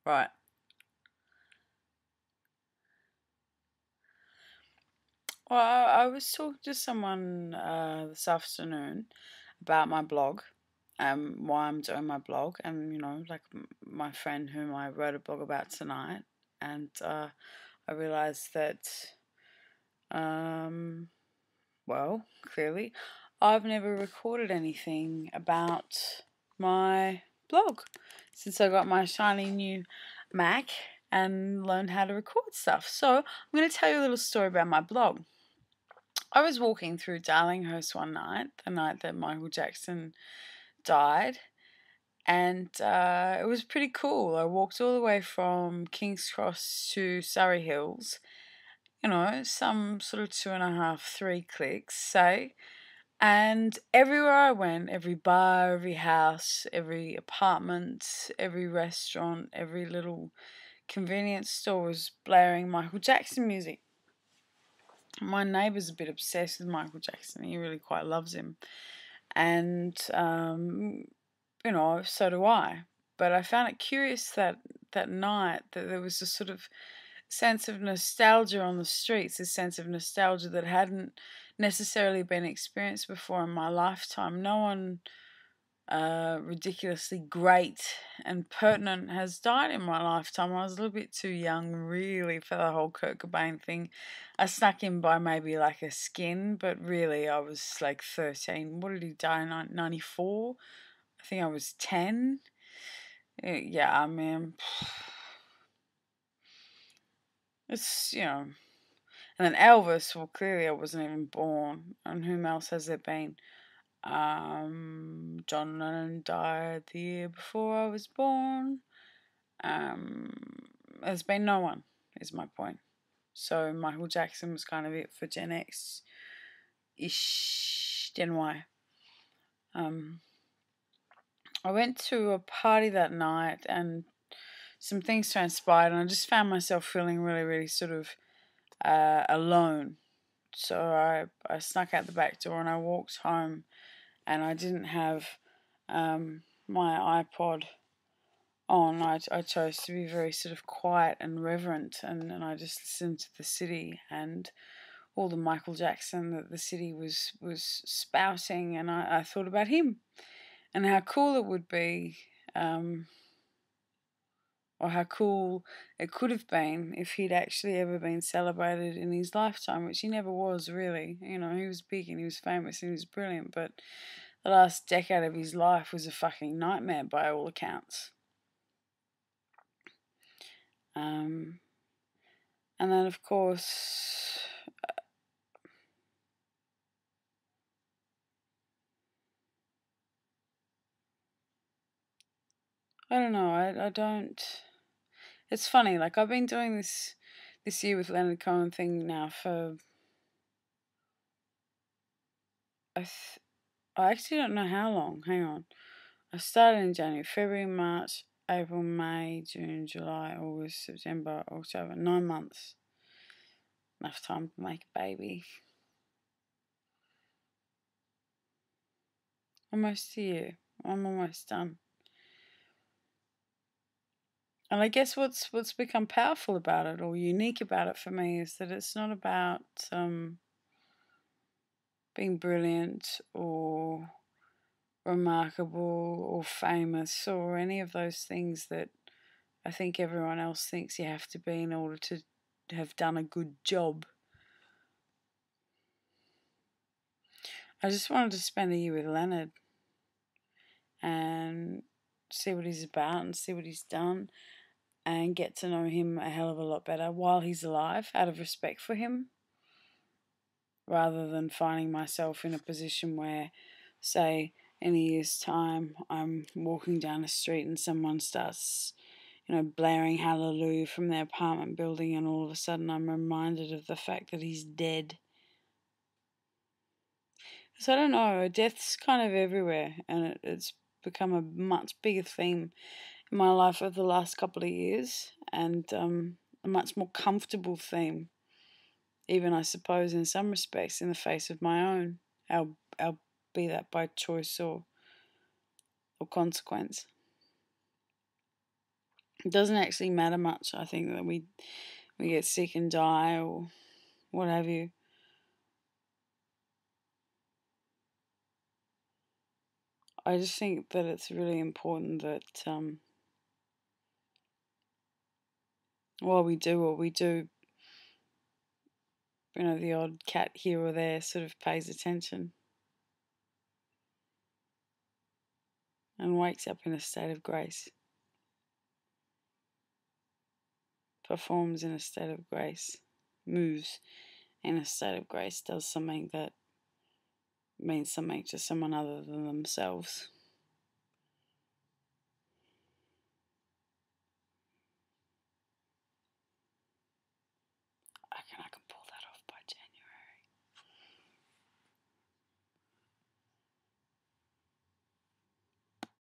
Right. Well, I was talking to someone this afternoon about my blog, why I'm doing my blog, and like my friend whom I wrote a blog about tonight, and I realized that, um, well, clearly, I've never recorded anything about my blog since I got my shiny new Mac and learned how to record stuff. So I'm going to tell you a little story about my blog. I was walking through Darlinghurst one night, the night that Michael Jackson died, and it was pretty cool. I walked all the way from King's Cross to Surrey Hills, some sort of 2.5, 3 clicks, say. And everywhere I went, every bar, every house, every apartment, every restaurant, every little convenience store was blaring Michael Jackson music. My neighbour's a bit obsessed with Michael Jackson. He really quite loves him. And, so do I. But I found it curious that night that there was a sort of sense of nostalgia on the streets, a sense of nostalgia that hadn't necessarily been experienced before in my lifetime. No one ridiculously great and pertinent has died in my lifetime. I was a little bit too young, really, for the whole Kurt Cobain thing. I snuck in by maybe like a skin, but really I was like 13. What did he die in? 94? I think I was 10. Yeah, I mean, it's, And then Elvis, well, clearly I wasn't even born. And whom else has there been? John Lennon died the year before I was born. There's been no one, is my point. So Michael Jackson was kind of it for Gen X-ish, Gen Y. I went to a party that night and some things transpired, and I just found myself feeling really, really sort of alone. So I snuck out the back door and I walked home, and I didn't have my iPod on. I chose to be very sort of quiet and reverent, and I just listened to the city and all the Michael Jackson that the city was spouting, and I thought about him and how cool it would be, or how cool it could have been if he'd actually ever been celebrated in his lifetime, which he never was, really. He was big and he was famous and he was brilliant, but the last decade of his life was a fucking nightmare by all accounts. And then, of course, I don't know, I don't... It's funny, like, I've been doing this year with Leonard Cohen thing now for... I actually don't know how long. Hang on. I started in January, February, March, April, May, June, July, August, September, October. 9 months. Enough time to make a baby. Almost a year. I'm almost done. And I guess what's become powerful about it, or unique about it for me, is that it's not about being brilliant or remarkable or famous or any of those things that I think everyone else thinks you have to be in order to have done a good job. I just wanted to spend a year with Leonard and see what he's about and see what he's done and get to know him a hell of a lot better while he's alive, out of respect for him, rather than finding myself in a position where, say, in a year's time, I'm walking down a street and someone starts, blaring hallelujah from their apartment building, and all of a sudden I'm reminded of the fact that he's dead. So I don't know, death's kind of everywhere, and it's become a much bigger theme in my life over the last couple of years, and a much more comfortable theme, even I suppose in some respects, in the face of my own, I'll be that by choice or consequence. it doesn't actually matter much. I think that we get sick and die or what have you. I just think that it's really important that while we do what we do, the odd cat here or there sort of pays attention and wakes up in a state of grace, performs in a state of grace, moves in a state of grace, does something that means something to someone other than themselves.